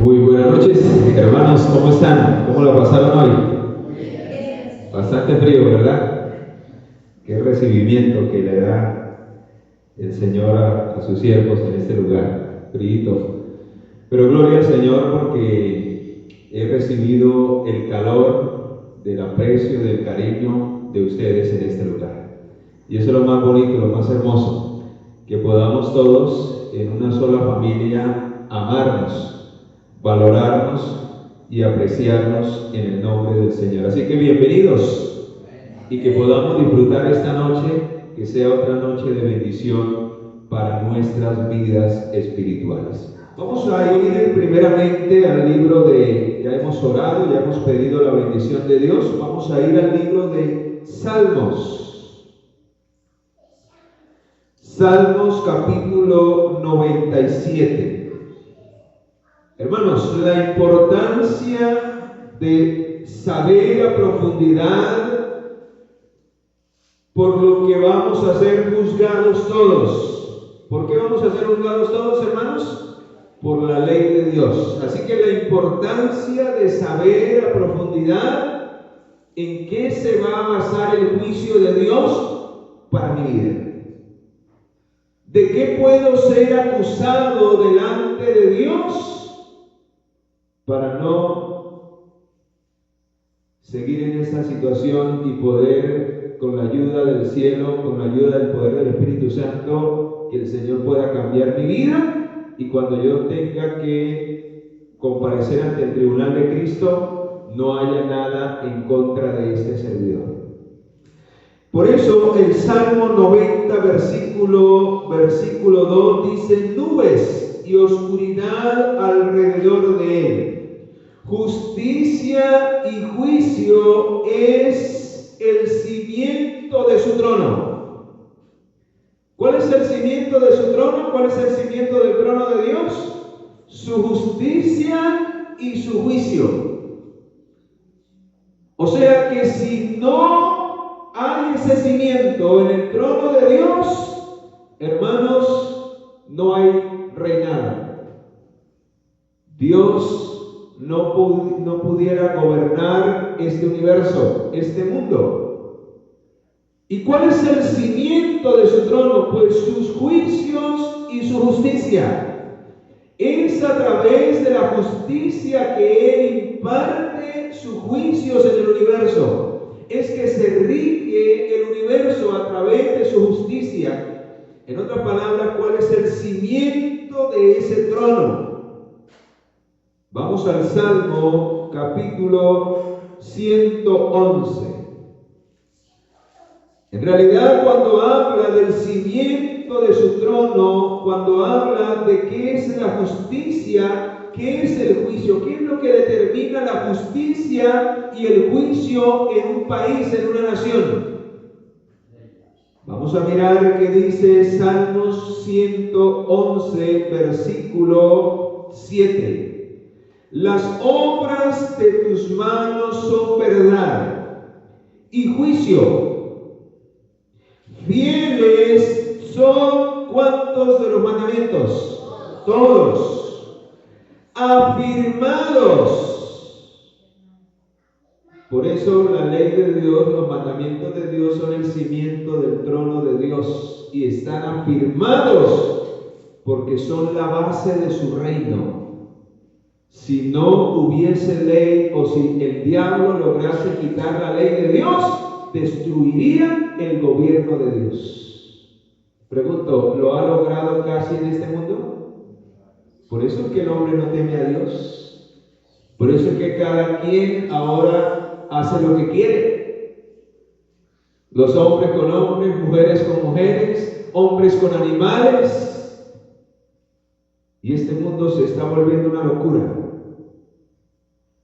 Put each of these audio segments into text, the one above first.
Muy buenas noches, hermanos, ¿cómo están? ¿Cómo la pasaron hoy? Bastante frío, ¿verdad? Qué recibimiento que le da el Señor a sus siervos en este lugar, frío. Pero gloria al Señor porque he recibido el calor del aprecio, del cariño de ustedes en este lugar. Y eso es lo más bonito, lo más hermoso, que podamos todos en una sola familia amarnos, valorarnos y apreciarnos en el nombre del Señor. Así que bienvenidos y que podamos disfrutar esta noche, que sea otra noche de bendición para nuestras vidas espirituales. Vamos a ir primeramente al libro de, ya hemos orado, ya hemos pedido la bendición de Dios, vamos a ir al libro de Salmos. Salmos capítulo 97. Hermanos, la importancia de saber a profundidad por lo que vamos a ser juzgados todos. ¿Por qué vamos a ser juzgados todos, hermanos? Por la ley de Dios. Así que la importancia de saber a profundidad en qué se va a basar el juicio de Dios para mi vida. ¿De qué puedo ser acusado delante de Dios para no seguir en esta situación y poder, con la ayuda del cielo, con la ayuda del poder del Espíritu Santo, que el Señor pueda cambiar mi vida y cuando yo tenga que comparecer ante el tribunal de Cristo, no haya nada en contra de este servidor? Por eso el Salmo 90, versículo 2 dice: nubes y oscuridad alrededor de él. Justicia y juicio es el cimiento de su trono. ¿Cuál es el cimiento de su trono? ¿Cuál es el cimiento del trono de Dios? Su justicia y su juicio. O sea que si no hay ese cimiento en el trono de Dios, hermanos, no hay reinado. Dios no pudiera gobernar este universo, este mundo. ¿Y cuál es el cimiento de su trono? Pues sus juicios y su justicia. Es a través de la justicia que Él imparte sus juicios en el universo. Es que se rige el universo a través de su justicia. En otras palabras, ¿cuál es el cimiento de ese trono? Vamos al Salmo capítulo 111. En realidad, cuando habla del cimiento de su trono, cuando habla de qué es la justicia, qué es el juicio, qué es lo que determina la justicia y el juicio en un país, en una nación. Vamos a mirar qué dice Salmos 111, versículo 7. Las obras de tus manos son verdad y juicio. Fieles son ¿cuántos de los mandamientos? Todos. Afirmados. Por eso la ley de Dios, los mandamientos de Dios son el cimiento del trono de Dios y están afirmados porque son la base de su reino. Si no hubiese ley o si el diablo lograse quitar la ley de Dios, destruiría el gobierno de Dios. Pregunto, ¿lo ha logrado casi en este mundo? Por eso es que el hombre no teme a Dios. Por eso es que cada quien ahora hace lo que quiere. Los hombres con hombres, mujeres con mujeres, hombres con animales. Y este mundo se está volviendo una locura.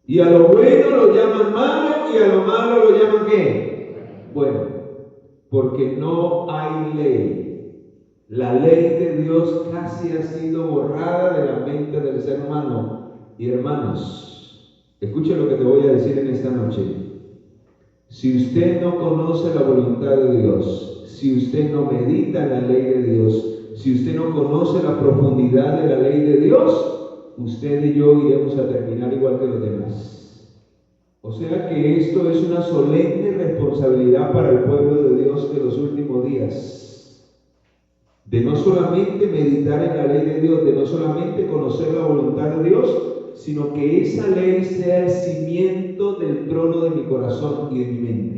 Y a lo bueno lo llaman malo y a lo malo lo llaman ¿qué? Bueno, porque no hay ley. La ley de Dios casi ha sido borrada de la mente del ser humano. Y hermanos, escuchen lo que te voy a decir en esta noche. Si usted no conoce la voluntad de Dios, si usted no medita en la ley de Dios, si usted no conoce la profundidad de la ley de Dios, usted y yo iremos a terminar igual que los demás. O sea que esto es una solemne responsabilidad para el pueblo de Dios de los últimos días. De no solamente meditar en la ley de Dios, de no solamente conocer la voluntad de Dios, sino que esa ley sea el cimiento del trono de mi corazón y de mi mente.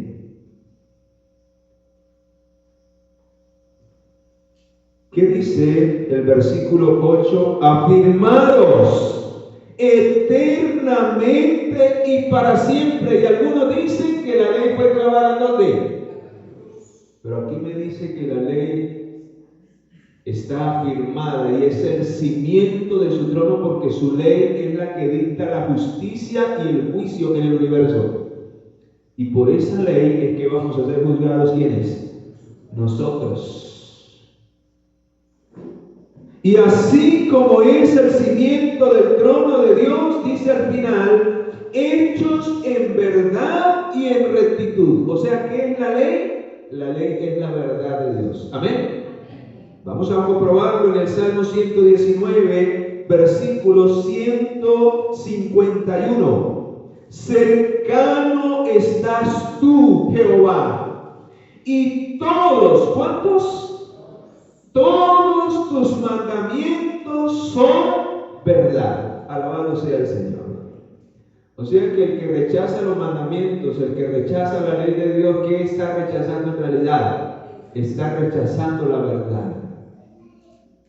¿Qué dice el versículo 8? Afirmados eternamente y para siempre. Y algunos dicen que la ley fue clavada ¿en dónde? Pero aquí me dice que la ley está afirmada y es el cimiento de su trono, porque su ley es la que dicta la justicia y el juicio en el universo. Y por esa ley es que vamos a ser juzgados. ¿Quiénes? Nosotros. Y así como es el cimiento del trono de Dios, dice al final, hechos en verdad y en rectitud. O sea, ¿qué es la ley? La ley es la verdad de Dios. Amén. Vamos a comprobarlo en el Salmo 119, versículo 151. Cercano estás tú, Jehová, y todos, ¿cuántos? Todos tus mandamientos son verdad. Alabado sea el Señor. O sea que el que rechaza los mandamientos, el que rechaza la ley de Dios, ¿qué está rechazando en realidad? Está rechazando la verdad.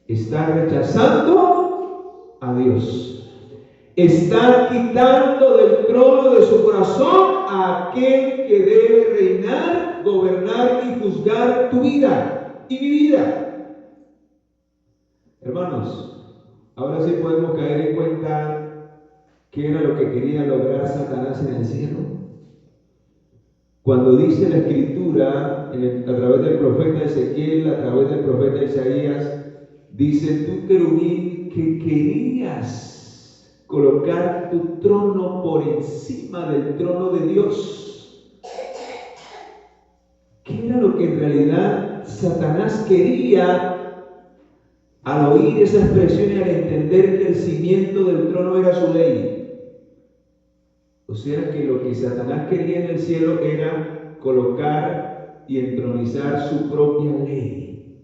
Está rechazando a Dios. Está quitando del trono de su corazón a aquel que debe reinar, gobernar y juzgar tu vida y mi vida. Hermanos, ahora sí podemos caer en cuenta qué era lo que quería lograr Satanás en el cielo. Cuando dice la Escritura, a través del profeta Ezequiel, a través del profeta Isaías, dice: tú, querubín, que querías colocar tu trono por encima del trono de Dios. ¿Qué era lo que en realidad Satanás quería al oír esa expresión y al entender que el cimiento del trono era su ley? O sea que lo que Satanás quería en el cielo era colocar y entronizar su propia ley.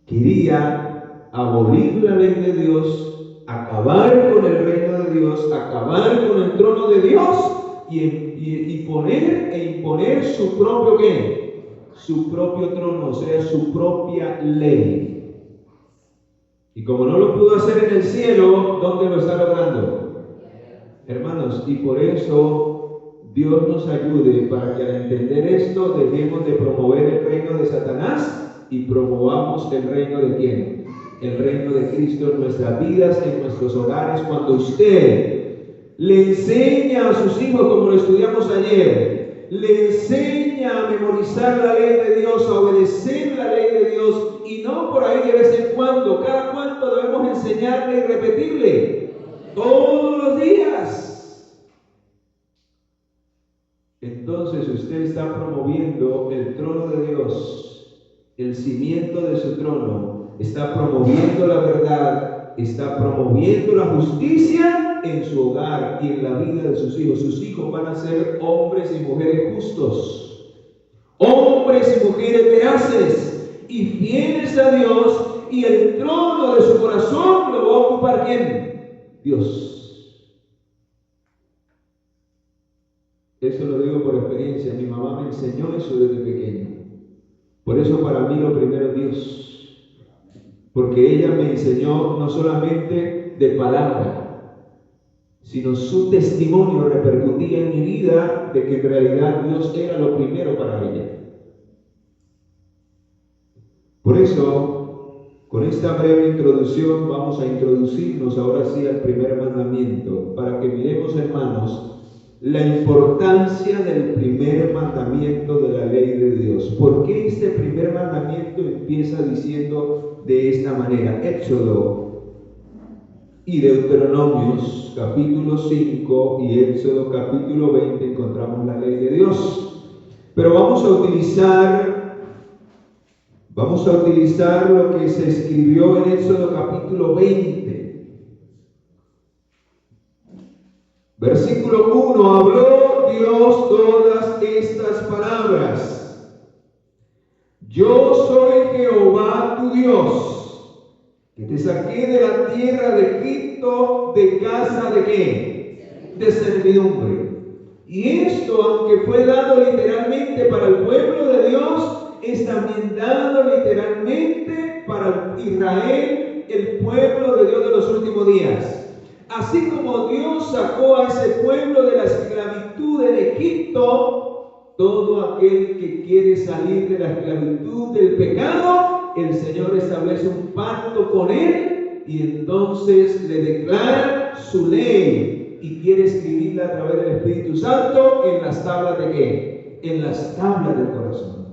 Quería abolir la ley de Dios, acabar con el reino de Dios, acabar con el trono de Dios y poner e imponer su propio ¿qué? Su propio trono, o sea, su propia ley. Y como no lo pudo hacer en el cielo, ¿dónde lo está logrando? Hermanos, y por eso Dios nos ayude para que al entender esto dejemos de promover el reino de Satanás y promovamos el reino de ¿quién? El reino de Cristo en nuestras vidas, en nuestros hogares. Cuando usted le enseña a sus hijos, como lo estudiamos ayer, le enseña a memorizar la ley de Dios, a obedecer la ley de Dios, y no por ahí de vez en cuando. ¿Cada cuánto debemos enseñarle y repetirle? Todos los días. Entonces usted está promoviendo el trono de Dios, el cimiento de su trono, está promoviendo la verdad, está promoviendo la justicia en su hogar y en la vida de sus hijos. Sus hijos van a ser hombres y mujeres justos, hombres y mujeres veraces y fieles a Dios, y el trono de su corazón lo va a ocupar ¿quién? Dios. Eso lo digo por experiencia. Mi mamá me enseñó eso desde pequeño. Por eso para mí lo primero es Dios. Porque ella me enseñó no solamente de palabra, sino su testimonio repercutía en mi vida de que en realidad Dios era lo primero para ella. Por eso, con esta breve introducción vamos a introducirnos ahora sí al primer mandamiento, para que miremos, hermanos, la importancia del primer mandamiento de la ley de Dios. ¿Por qué este primer mandamiento empieza diciendo de esta manera? Éxodo y Deuteronomios capítulo 5 y Éxodo capítulo 20 encontramos la ley de Dios. Pero vamos a utilizar lo que se escribió en Éxodo capítulo 20. Versículo 1, habló Dios todas estas palabras. Yo soy Jehová tu Dios, que te saqué de la tierra de Egipto, de casa de ¿qué? De servidumbre. Y esto, aunque fue dado literalmente para el pueblo de Dios, es también dado literalmente para Israel, el pueblo de Dios de los últimos días. Así como Dios sacó a ese pueblo de la esclavitud en Egipto, todo aquel que quiere salir de la esclavitud del pecado, el Señor establece un pacto con él y entonces le declara su ley y quiere escribirla a través del Espíritu Santo en las tablas de ¿qué? En las tablas del corazón.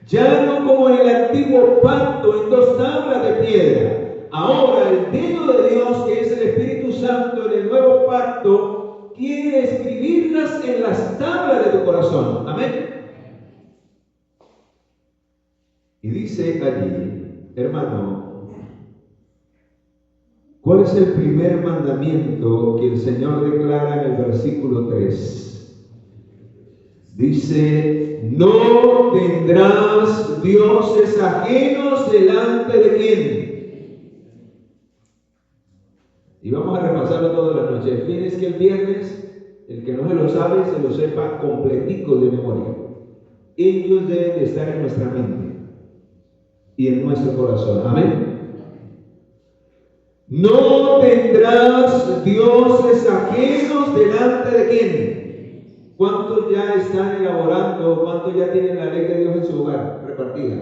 Ya no como en el antiguo pacto en 2 tablas de piedra. Ahora el dedo de Dios, que es el Espíritu Santo en el nuevo pacto, quiere escribirlas en las tablas de tu corazón. Amén. Y dice allí, hermano, ¿cuál es el primer mandamiento que el Señor declara en el versículo 3? Dice, no tendrás dioses ajenos delante de quién. Y vamos a repasarlo todas las noches. El fin es que el viernes, el que no se lo sabe, se lo sepa completico de memoria. Ellos deben de estar en nuestra mente y en nuestro corazón. Amén. No tendrás dioses ajenos delante de quién. ¿Cuántos ya están elaborando? ¿Cuántos ya tienen la ley de Dios en su hogar repartida?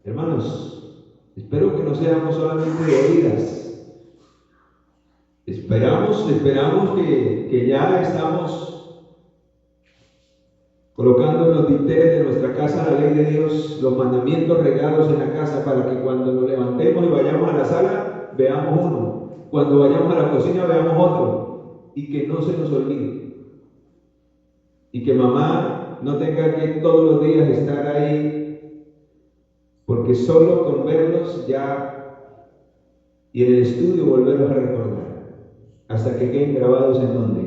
Hermanos, espero que no seamos solamente de oídas. Esperamos que ya estamos colocando en los dinteles de nuestra casa la ley de Dios, los mandamientos regados en la casa para que cuando nos levantemos y vayamos a la sala, veamos uno. Cuando vayamos a la cocina, veamos otro. Y que no se nos olvide. Y que mamá no tenga que todos los días estar ahí, porque solo con verlos ya, y en el estudio volverlos a recordar. Hasta que queden grabados ¿en dónde?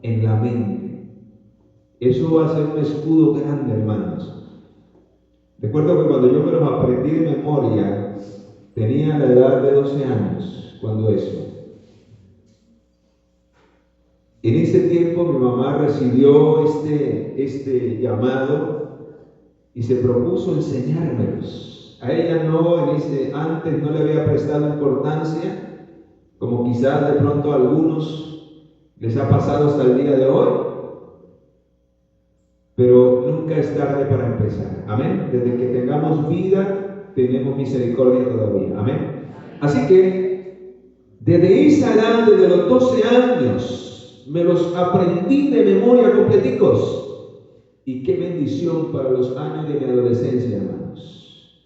En la mente. Eso va a ser un escudo grande, hermanos. Recuerdo que cuando yo me los aprendí de memoria, tenía la edad de 12 años, cuando eso. En ese tiempo mi mamá recibió este llamado y se propuso enseñármelos. A ella antes no le había prestado importancia, como quizás de pronto a algunos les ha pasado hasta el día de hoy, pero nunca es tarde para empezar. Amén. Desde que tengamos vida, tenemos misericordia todavía. Amén. Así que, desde esa edad, desde los 12 años, me los aprendí de memoria completicos. Y qué bendición para los años de mi adolescencia, hermanos.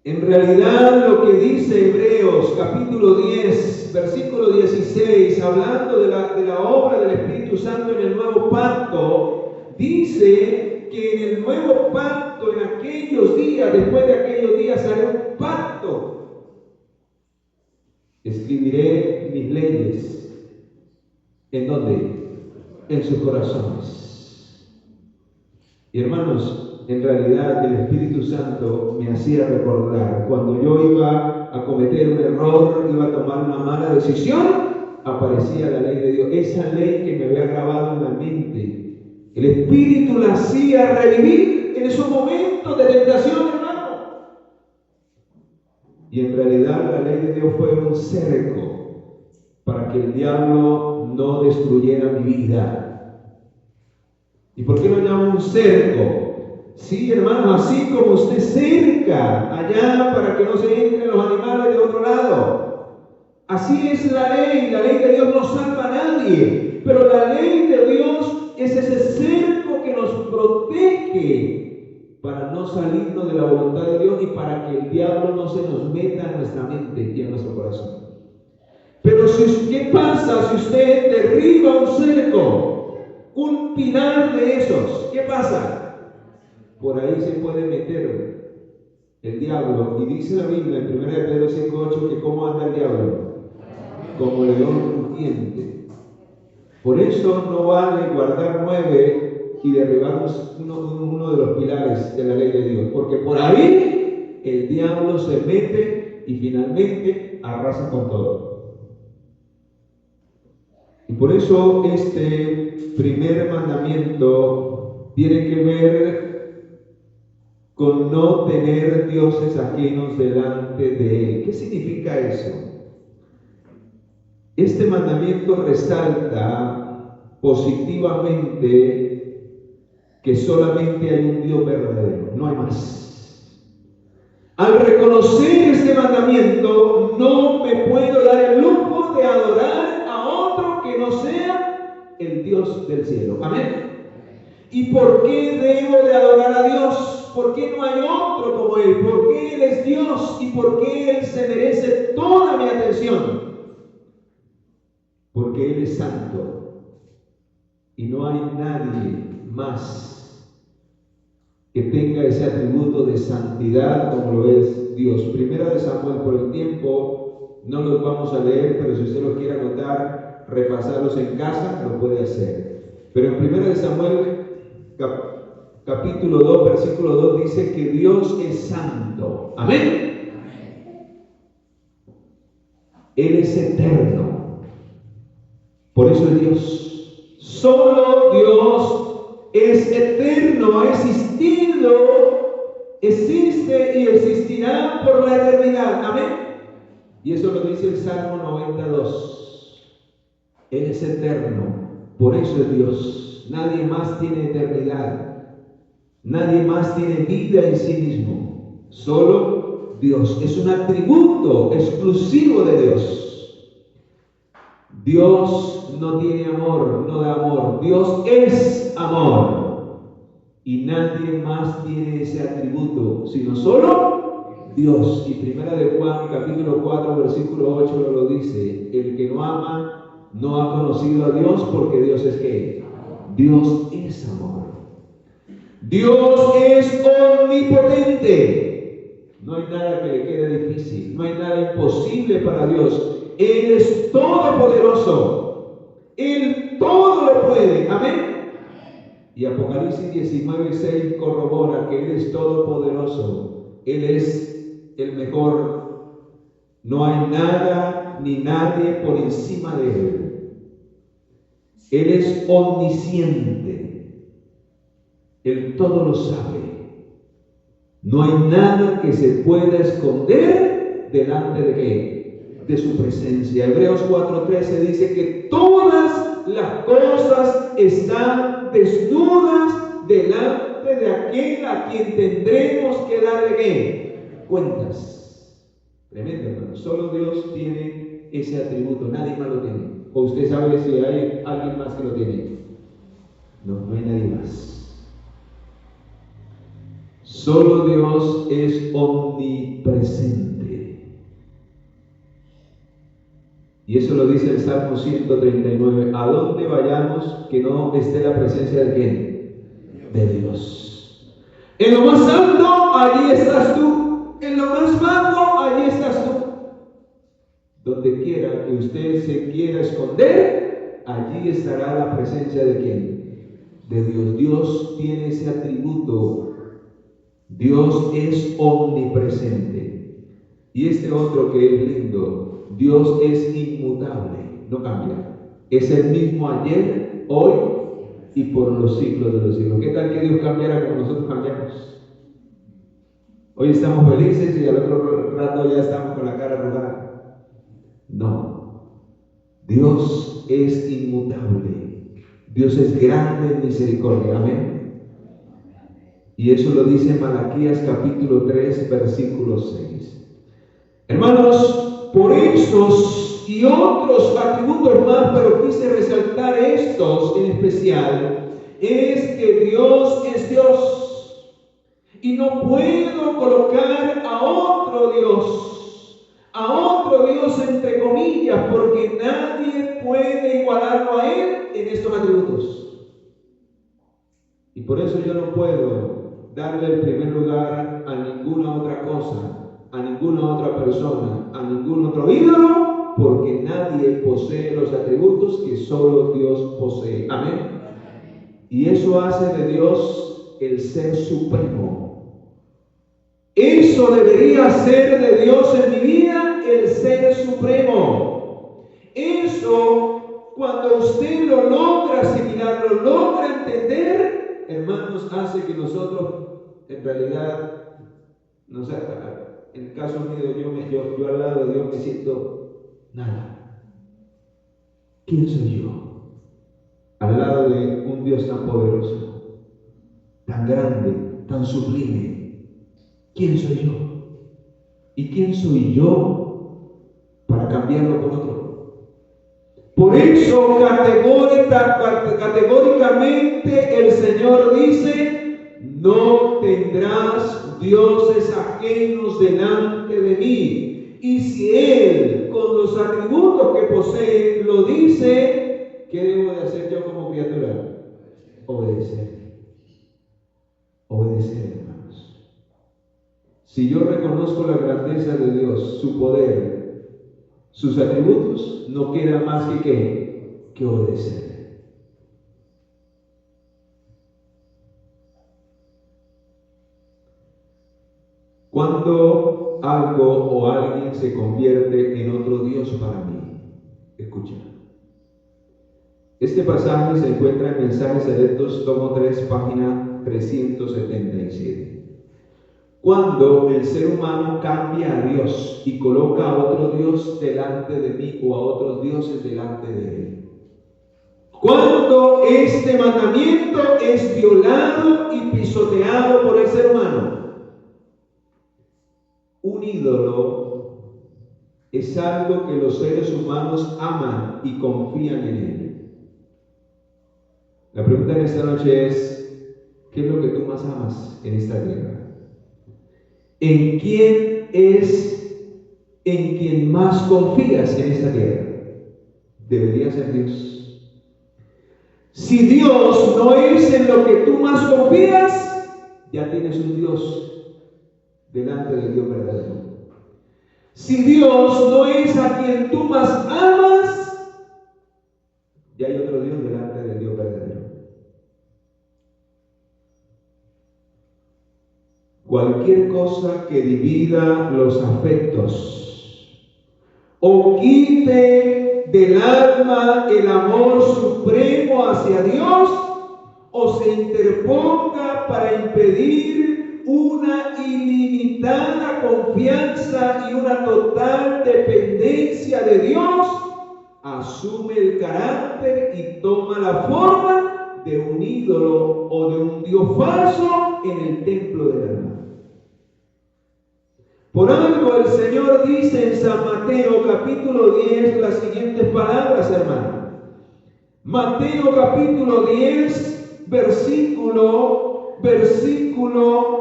En realidad, lo que dice Hebreos capítulo 10, versículo 16, hablando de la obra del Espíritu Santo en el nuevo pacto, dice que en el nuevo pacto, en aquellos días, después de aquellos días, haré un pacto. Escribiré mis leyes. ¿En dónde? En sus corazones. Y hermanos, en realidad el Espíritu Santo me hacía recordar cuando yo iba a cometer un error, iba a tomar una mala decisión, aparecía la ley de Dios, esa ley que me había grabado en la mente. El Espíritu la hacía revivir en esos momentos de tentación, hermano. Y en realidad la ley de Dios fue un cerco para que el diablo no destruyera mi vida. ¿Y por qué lo llamo un cerco? Sí, hermano, así como usted cerca allá para que no se entren los animales de otro lado. Así es la ley de Dios no salva a nadie, pero la ley de Dios es ese cerco que nos protege para no salirnos de la voluntad de Dios y para que el diablo no se nos meta en nuestra mente y en nuestro corazón. Pero ¿qué pasa si usted derriba un cerco, un pilar de esos? ¿Qué pasa? Por ahí se puede meter el diablo. Y dice la Biblia en 1 Pedro 5:8 que ¿cómo anda el diablo? Como león rugiente. Por eso no vale guardar 9 y derribar uno de los pilares de la ley de Dios, porque por ahí el diablo se mete y finalmente arrasa con todo. Y por eso este primer mandamiento tiene que ver con no tener dioses ajenos delante de Él. ¿Qué significa eso? Este mandamiento resalta positivamente que solamente hay un Dios verdadero, no hay más. Al reconocer este mandamiento, no me puedo dar el lujo de adorar a otro que no sea el Dios del cielo. Amén. ¿Y por qué debo de adorar a Dios? ¿Por qué no hay otro como Él? ¿Por qué Él es Dios? ¿Y por qué Él se merece toda mi atención? Porque Él es santo y no hay nadie más que tenga ese atributo de santidad como lo es Dios. Primera de Samuel, por el tiempo no los vamos a leer, pero si usted lo quiere anotar, repasarlos en casa, lo puede hacer. Pero en Primera de Samuel capítulo 2, versículo 2 dice que Dios es santo. Amén. Él es eterno. Por eso es Dios. Solo Dios es eterno, ha existido, existe y existirá por la eternidad. Amén. Y eso lo dice el Salmo 92. Él es eterno, por eso es Dios. Nadie más tiene eternidad. Nadie más tiene vida en sí mismo. Solo Dios. Es un atributo exclusivo de Dios. Dios no tiene amor, no da amor. Dios es amor. Y nadie más tiene ese atributo, sino solo Dios. Y Primera de Juan, capítulo 4, versículo 8 lo dice. El que no ama no ha conocido a Dios, porque Dios es ¿qué? Dios es amor. Dios es omnipotente. No hay nada que le quede difícil, no hay nada imposible para Dios. Él es todopoderoso. Él todo lo puede. Amén. Y Apocalipsis 19:6 corrobora que Él es todopoderoso. Él es el mejor. No hay nada ni nadie por encima de Él. Él es omnisciente. Él todo lo sabe. No hay nada que se pueda esconder delante de ¿qué? De su presencia. Hebreos 4:13 dice que todas las cosas están desnudas delante de aquel a quien tendremos que darle ¿qué? Cuentas. Tremendo, hermano. Solo Dios tiene ese atributo, nadie más lo tiene. ¿O usted sabe si hay alguien más que lo tiene? No, no hay nadie más. Solo Dios es omnipresente. Y eso lo dice el Salmo 139. ¿A dónde vayamos que no esté la presencia de quién? De Dios. En lo más alto, allí estás tú. En lo más bajo, allí estás tú. Donde quiera que usted se quiera esconder, allí estará la presencia de quién? De Dios. Dios tiene ese atributo. Dios es omnipresente. Y este otro que es lindo, Dios es inmutable, no cambia. Es el mismo ayer, hoy y por los siglos de los siglos. ¿Qué tal que Dios cambiara como nosotros cambiamos? Hoy estamos felices y al otro rato ya estamos con la cara arrugada. No. Dios es inmutable. Dios es grande en misericordia. Amén. Y eso lo dice Malaquías capítulo 3, versículo 6. Hermanos, por estos y otros atributos más, pero quise resaltar estos en especial, es que Dios es Dios. Y no puedo colocar a otro Dios entre comillas, porque nadie puede igualarlo a Él en estos atributos. Y por eso yo no puedo darle el primer lugar a ninguna otra cosa, a ninguna otra persona, a ningún otro ídolo, porque nadie posee los atributos que solo Dios posee. Amén. Y eso hace de Dios el ser supremo. Eso debería ser de Dios en mi vida, el ser supremo. Eso, cuando usted lo logra asimilar, lo logra entender, hermanos, hace que nosotros, en realidad, no sé, en el caso mío, yo al lado de Dios me siento nada. ¿Quién soy yo? Al lado de un Dios tan poderoso, tan grande, tan sublime. ¿Quién soy yo? ¿Y quién soy yo para cambiarlo por otro? Por eso categóricamente el Señor dice: no tendrás dioses ajenos delante de mí. Y si Él, con los atributos que posee, lo dice, ¿qué debo de hacer yo como criatura? Obedecer. Obedecer, hermanos. Si yo reconozco la grandeza de Dios, su poder, sus atributos, no queda más que obedecer. Cuando algo o alguien se convierte en otro Dios para mí, escucha. Este pasaje se encuentra en Mensajes Selectos, tomo 3, página 377. Cuando el ser humano cambia a Dios y coloca a otro Dios delante de mí o a otros dioses delante de él. Cuando este mandamiento es violado y pisoteado por el ser humano. Un ídolo es algo que los seres humanos aman y confían en él. La pregunta de esta noche es: ¿qué es lo que tú más amas en esta tierra? ¿En quién es en quien más confías en esta tierra? Debería ser Dios. Si Dios no es en lo que tú más confías, ya tienes un Dios delante del Dios verdadero. Si Dios no es a quien tú más amas, ya hay otro Dios delante del Dios verdadero. Cualquier cosa que divida los afectos o quite del alma el amor supremo hacia Dios, o se interponga para impedir una ilimitada confianza y una total dependencia de Dios, asume el carácter y toma la forma de un ídolo o de un Dios falso en el templo del alma. Por algo el Señor dice en San Mateo capítulo 10 las siguientes palabras, hermano. Mateo capítulo 10, versículo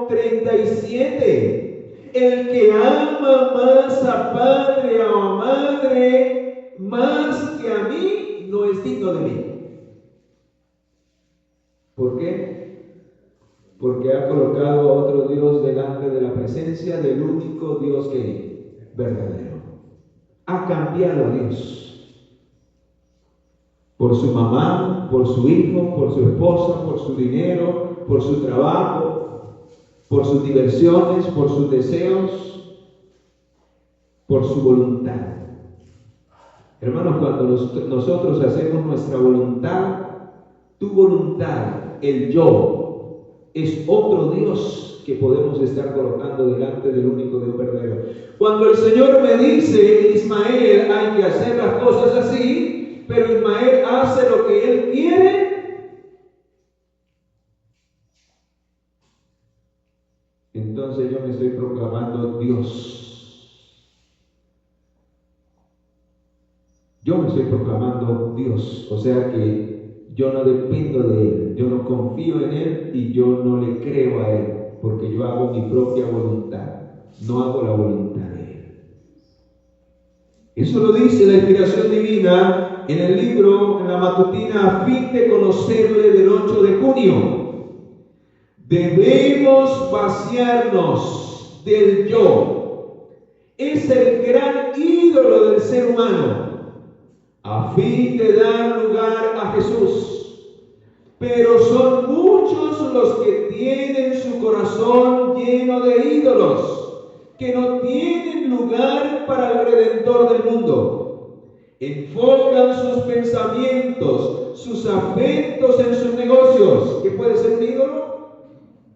37. El que ama más a padre o a madre más que a mí, no es digno de mí. ¿Por qué? Porque ha colocado a otro Dios delante de la presencia del único Dios que es verdadero. Ha cambiado a Dios por su mamá, por su hijo, por su esposa, por su dinero, por su trabajo, por sus diversiones, por sus deseos, por su voluntad. Hermanos, cuando nosotros hacemos nuestra voluntad, tu voluntad, el yo, es otro Dios que podemos estar colocando delante del único Dios verdadero. Cuando el Señor me dice: Ismael, hay que hacer las cosas así, pero Ismael hace lo que él quiere, entonces yo me estoy proclamando Dios. Yo me estoy proclamando Dios, o sea que yo no dependo de Él, yo no confío en Él y yo no le creo a Él, porque yo hago mi propia voluntad, no hago la voluntad de Él. Eso lo dice la inspiración divina en el libro, en la matutina, a fin de conocerle, del 8 de junio. Debemos vaciarnos del yo es el gran ídolo del ser humano, a fin de dar lugar a Jesús. Pero son muchos los que tienen su corazón lleno de ídolos, que no tienen lugar para el Redentor del mundo. Enfocan sus pensamientos, sus afectos en sus negocios. ¿Qué puede ser un ídolo?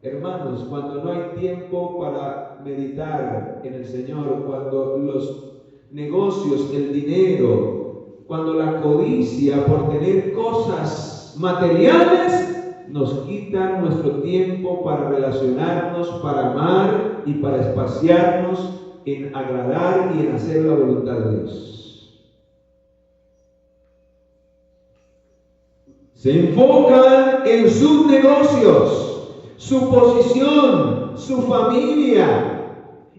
Hermanos, cuando no hay tiempo para meditar en el Señor, cuando los negocios, el dinero, cuando la codicia por tener cosas materiales nos quitan nuestro tiempo para relacionarnos, para amar y para espaciarnos en agradar y en hacer la voluntad de Dios. Se enfocan en sus negocios, su posición, su familia,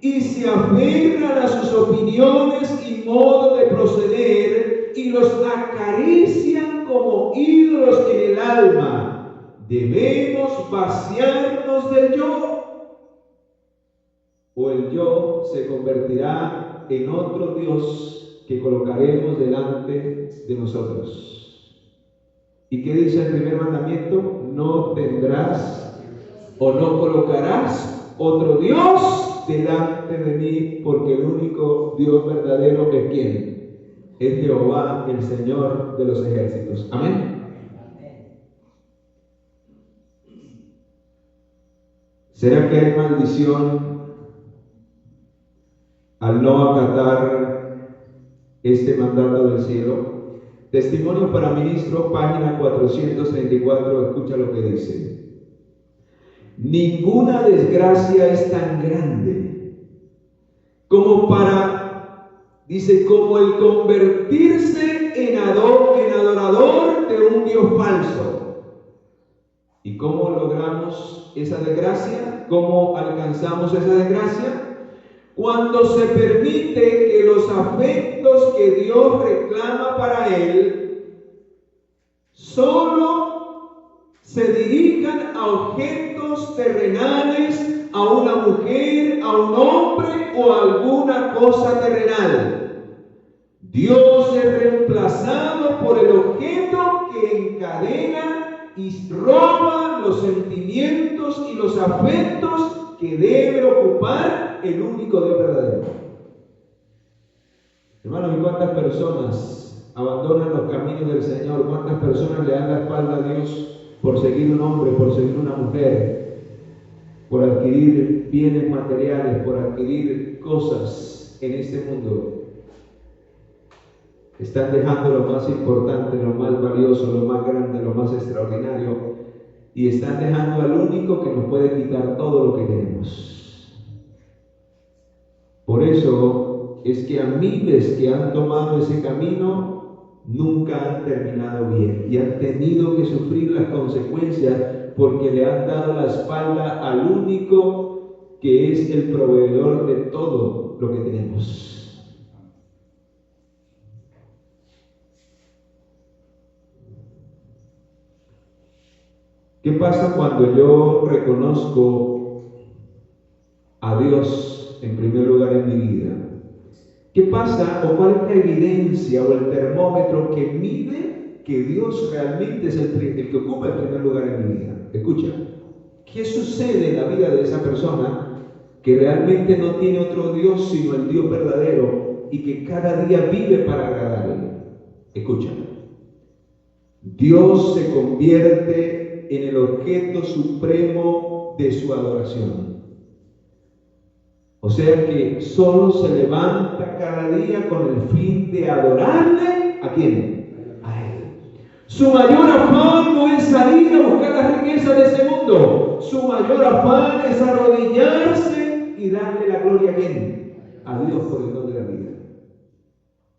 y se aferran a sus opiniones y modo de proceder y los acarician como ídolos en el alma. Debemos vaciarnos del yo, o el yo se convertirá en otro Dios que colocaremos delante de nosotros. ¿Y qué dice el primer mandamiento? No tendrás o no colocarás otro Dios delante de mí, porque el único Dios verdadero es ¿quién? Es Jehová, el Señor de los ejércitos. Amén. ¿Será que hay maldición al no acatar este mandato del cielo? Testimonio para Ministro, página 434, escucha lo que dice. Ninguna desgracia es tan grande como como el convertirse en adorador de un Dios falso. ¿Y cómo logramos esa desgracia? ¿Cómo alcanzamos esa desgracia? Cuando se permite que los afectos que Dios reclama para él solo se dirijan a objetos terrenales, a una mujer, a un hombre o a alguna cosa terrenal. Dios es reemplazado por el objeto que encadena y roba los sentimientos y los afectos que debe ocupar el único Dios verdadero. Hermanos, ¿y cuántas personas abandonan los caminos del Señor? ¿Cuántas personas le dan la espalda a Dios por seguir un hombre, por seguir una mujer, por adquirir bienes materiales, por adquirir cosas en este mundo? Están dejando lo más importante, lo más valioso, lo más grande, lo más extraordinario, y están dejando al único que nos puede quitar todo lo que tenemos. Por eso es que a miles que han tomado ese camino nunca han terminado bien y han tenido que sufrir las consecuencias porque le han dado la espalda al único que es el proveedor de todo lo que tenemos. ¿Qué pasa cuando yo reconozco a Dios en primer lugar en mi vida? ¿Qué pasa o cuál es la evidencia o el termómetro que mide que Dios realmente es el que ocupa el primer lugar en mi vida? Escucha, ¿qué sucede en la vida de esa persona que realmente no tiene otro Dios sino el Dios verdadero y que cada día vive para agradarle? Escucha, Dios se convierte en el objeto supremo de su adoración. O sea que solo se levanta cada día con el fin de adorarle. ¿A quién? A Él. Su mayor afán no es salir a buscar las riquezas de ese mundo. Su mayor afán es arrodillarse y darle la gloria ¿a quién? A Dios por el don de la vida.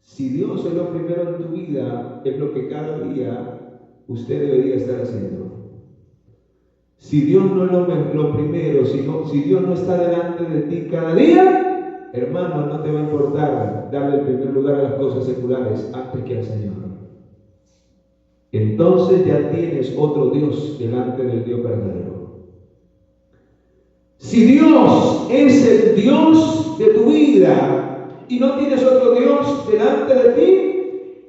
Si Dios es lo primero en tu vida, es lo que cada día usted debería estar haciendo. Si Dios no es lo primero, si Dios no está delante de ti cada día, hermano, no te va a importar darle el primer lugar a las cosas seculares antes que al Señor. Entonces ya tienes otro Dios delante del Dios verdadero. Si Dios es el Dios de tu vida, vida y no tienes otro Dios delante de ti,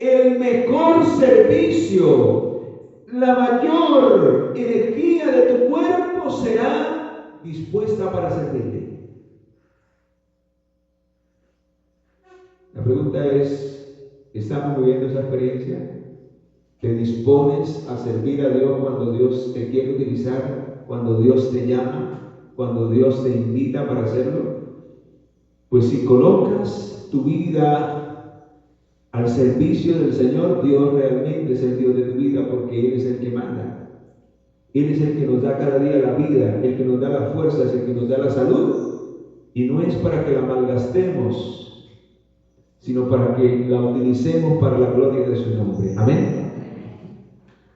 el mejor servicio, la mayor energía de tu cuerpo será dispuesta para servirle. La pregunta es, ¿estamos viviendo esa experiencia? ¿Te dispones a servir a Dios cuando Dios te quiere utilizar, cuando Dios te llama, cuando Dios te invita para hacerlo? Pues si colocas tu vida al servicio del Señor, Dios realmente es el Dios de tu vida, porque Él es el que manda. Él es el que nos da cada día la vida, el que nos da las fuerzas, el que nos da la salud. Y no es para que la malgastemos, sino para que la utilicemos para la gloria de su nombre. Amén.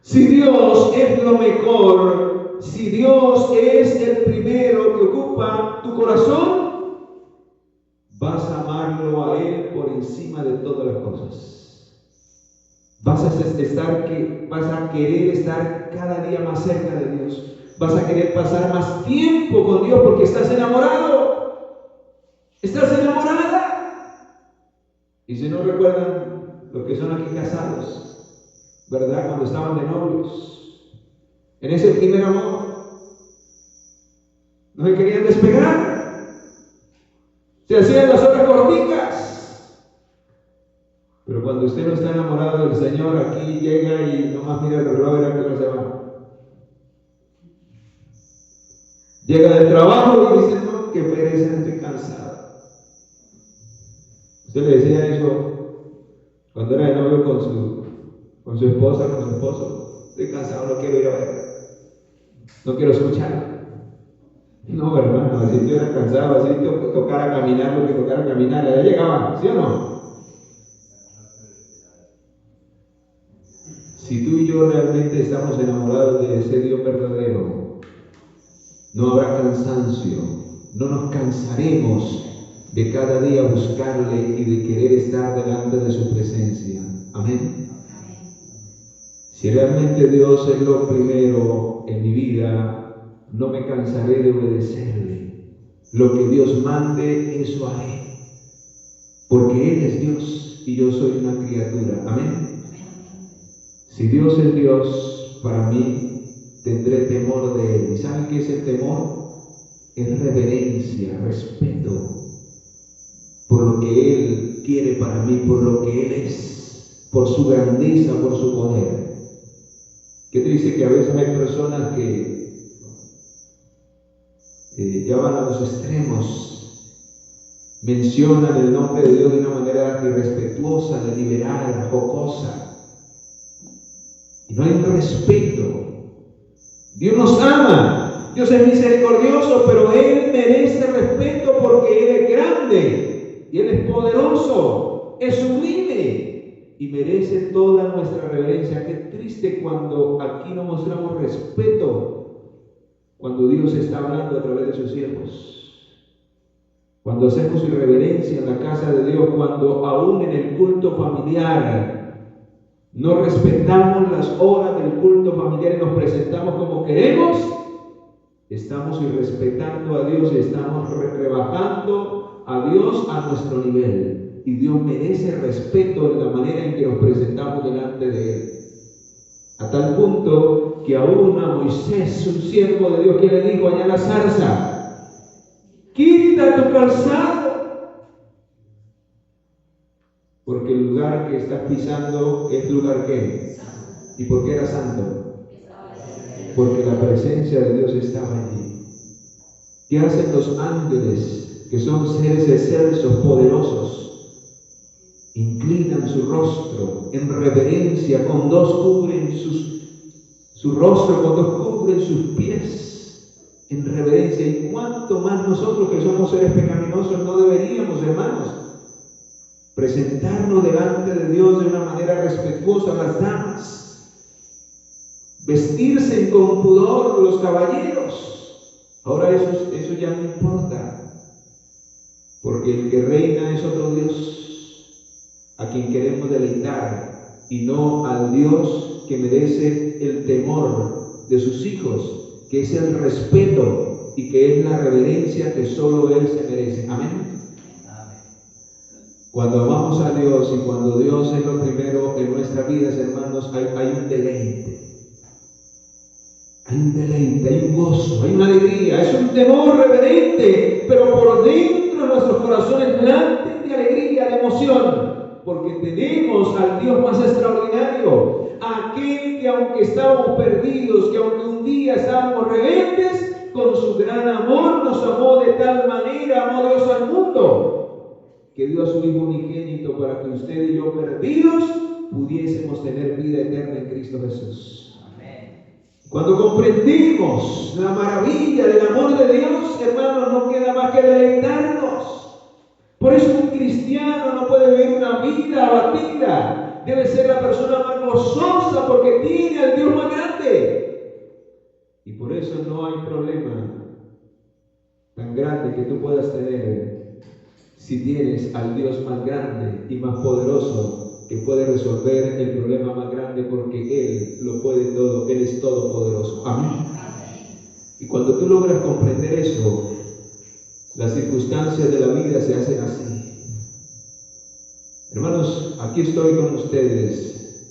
Si Dios es lo mejor, si Dios es el primero que ocupa tu corazón, vas a amarlo a Él por encima de todas las cosas. Vas a querer estar cada día más cerca de Dios. Vas a querer pasar más tiempo con Dios porque estás enamorado. Estás enamorada. Y si no recuerdan los que son aquí casados, ¿verdad? Cuando estaban de novios, en ese primer amor, no se querían despegar. Se hacían las horas corticas. Pero cuando usted no está enamorado del Señor, aquí llega y nomás mira el reloj y a qué hora se va. Llega del trabajo y dice, no, qué pereza, estoy cansado. Usted le decía eso cuando era de novio con su esposa, con su esposo. Estoy cansado, no quiero ir a ver. No quiero escuchar. No, hermano, si estuviera cansado, así tocara caminar lo que tocara caminar, ya llegaba, ¿sí o no? Si tú y yo realmente estamos enamorados de ese Dios verdadero, no habrá cansancio, no nos cansaremos de cada día buscarle y de querer estar delante de su presencia. Amén. Si realmente Dios es lo primero en mi vida, no me cansaré de obedecerle. Lo que Dios mande, eso haré. Porque Él es Dios y yo soy una criatura. Amén. Si Dios es Dios, para mí tendré temor de Él. ¿Y saben qué es el temor? Es reverencia, respeto por lo que Él quiere para mí, por lo que Él es, por su grandeza, por su poder. Qué triste que a veces hay personas que ya van a los extremos, mencionan el nombre de Dios de una manera irrespetuosa, deliberada, jocosa, y no hay un respeto. Dios nos ama, Dios es misericordioso, pero Él merece respeto porque Él es grande y Él es poderoso, es sublime y merece toda nuestra reverencia. Qué triste cuando aquí no mostramos respeto cuando Dios está hablando a través de sus siervos, cuando hacemos irreverencia en la casa de Dios, cuando aún en el culto familiar no respetamos las horas del culto familiar y nos presentamos como queremos, estamos irrespetando a Dios y estamos rebajando a Dios a nuestro nivel. Y Dios merece respeto en la manera en que nos presentamos delante de Él. A tal punto que aún a Moisés, un siervo de Dios, que le dijo allá en la zarza, quita tu calzado, porque el lugar que estás pisando es lugar que, ¿y por qué era santo? Porque la presencia de Dios estaba allí. ¿Qué hacen los ángeles, que son seres excelsos, poderosos? Inclinan su rostro en reverencia, con dos cubren su rostro, con dos cubren sus pies en reverencia. Y cuánto más nosotros que somos seres pecaminosos no deberíamos, hermanos, presentarnos delante de Dios de una manera respetuosa. Las damas, vestirse con pudor, los caballeros. Ahora eso ya no importa, porque el que reina es otro Dios a quien queremos deleitar, y no al Dios que merece el temor de sus hijos, que es el respeto y que es la reverencia que solo Él se merece. Amén. Cuando amamos a Dios y cuando Dios es lo primero en nuestras vidas, hermanos, hay un deleite. Hay un deleite, hay un gozo, hay una alegría, es un temor reverente, pero por dentro nuestros corazones laten de alegría, de emoción, porque tenemos al Dios más extraordinario, aquel que aunque estábamos perdidos, que aunque un día estábamos rebeldes, con su gran amor nos amó de tal manera, amó Dios al mundo, que dio a su Hijo unigénito para que usted y yo perdidos pudiésemos tener vida eterna en Cristo Jesús. Cuando comprendimos la maravilla del amor de Dios, hermanos, no queda más que deleitarnos. Por eso un cristiano no puede vivir una vida abatida. Debe ser la persona más gozosa porque tiene al Dios más grande. Y por eso no hay problema tan grande que tú puedas tener si tienes al Dios más grande y más poderoso que puede resolver el problema más grande, porque Él lo puede todo, Él es todopoderoso. Amén. Y cuando tú logras comprender eso, las circunstancias de la vida se hacen así. Hermanos, aquí estoy con ustedes,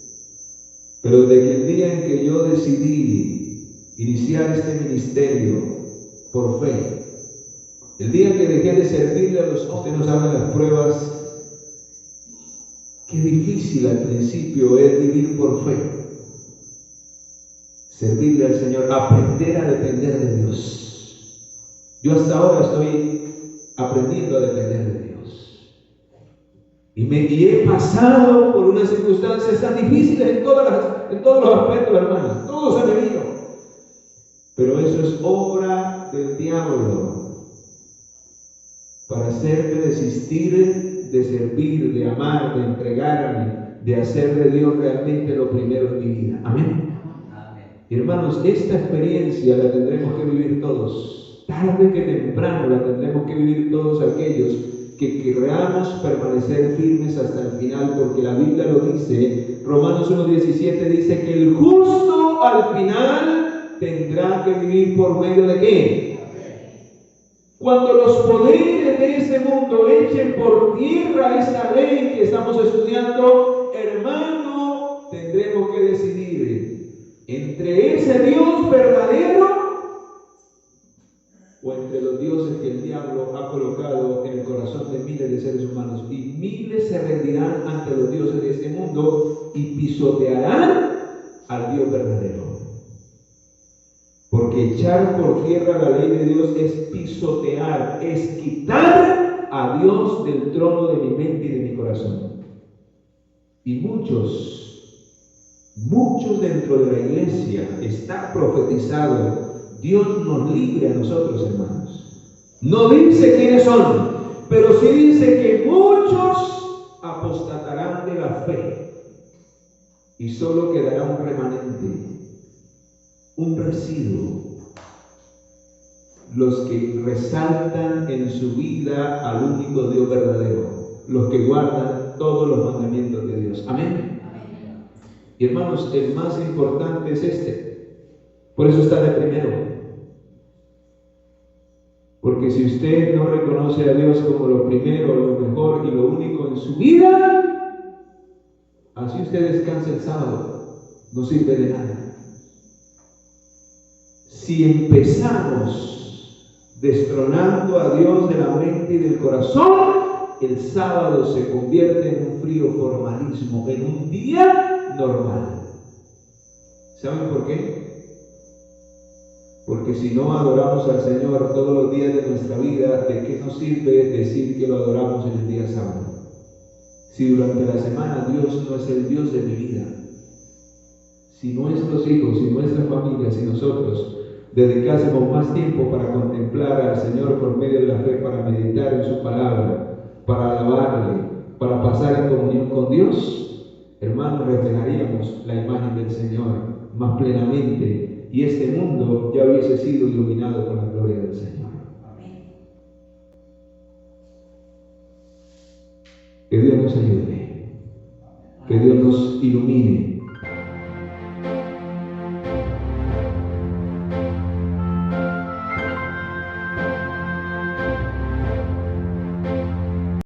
pero desde que el día en que yo decidí iniciar este ministerio por fe, el día que dejé de servirle a los que usted nos habla las pruebas, qué difícil al principio es vivir por fe, servirle al Señor, aprender a depender de Dios. Yo hasta ahora estoy aprendiendo a depender de Dios. Y he pasado por unas circunstancias tan difíciles en todos los aspectos, hermanos. Todos han venido. Pero eso es obra del diablo para hacerme desistir de servir, de amar, de entregarme, de hacer de Dios realmente lo primero en mi vida. Amén. Amén. Y hermanos, esta experiencia la tendremos que vivir todos. Tarde que temprano la tendremos que vivir todos aquellos que queramos permanecer firmes hasta el final, porque la Biblia lo dice. Romanos 1:17 dice que el justo al final tendrá que vivir por medio de ¿qué? Cuando los poderes de ese mundo echen por tierra esta ley que estamos estudiando, hermano, tendremos que decidir entre ese Dios verdadero o entre los dioses que el diablo ha colocado en el corazón de miles de seres humanos. Y miles se rendirán ante los dioses de este mundo y pisotearán al Dios verdadero. Porque echar por tierra la ley de Dios es pisotear, es quitar a Dios del trono de mi mente y de mi corazón. Y muchos dentro de la iglesia está profetizado. Dios nos libre a nosotros, hermanos. No dice quiénes son, pero sí dice que muchos apostatarán de la fe y solo quedará un remanente, un residuo, los que resaltan en su vida al único Dios verdadero, los que guardan todos los mandamientos de Dios. Amén. Amén. Y hermanos, el más importante es este, por eso está de primero, porque si usted no reconoce a Dios como lo primero, lo mejor y lo único en su vida, así usted descansa el sábado, no sirve de nada. Si empezamos destronando a Dios de la mente y del corazón, el sábado se convierte en un frío formalismo, en un día normal. ¿Saben por qué? Porque si no adoramos al Señor todos los días de nuestra vida, ¿de qué nos sirve decir que lo adoramos en el día sábado? Si durante la semana Dios no es el Dios de mi vida, si nuestros hijos, si nuestras familias, si nosotros dedicásemos más tiempo para contemplar al Señor por medio de la fe, para meditar en su palabra, para alabarle, para pasar en comunión con Dios, hermanos, reflejaríamos la imagen del Señor más plenamente y este mundo ya hubiese sido iluminado con la gloria del Señor. Que Dios nos ayude, que Dios nos ilumine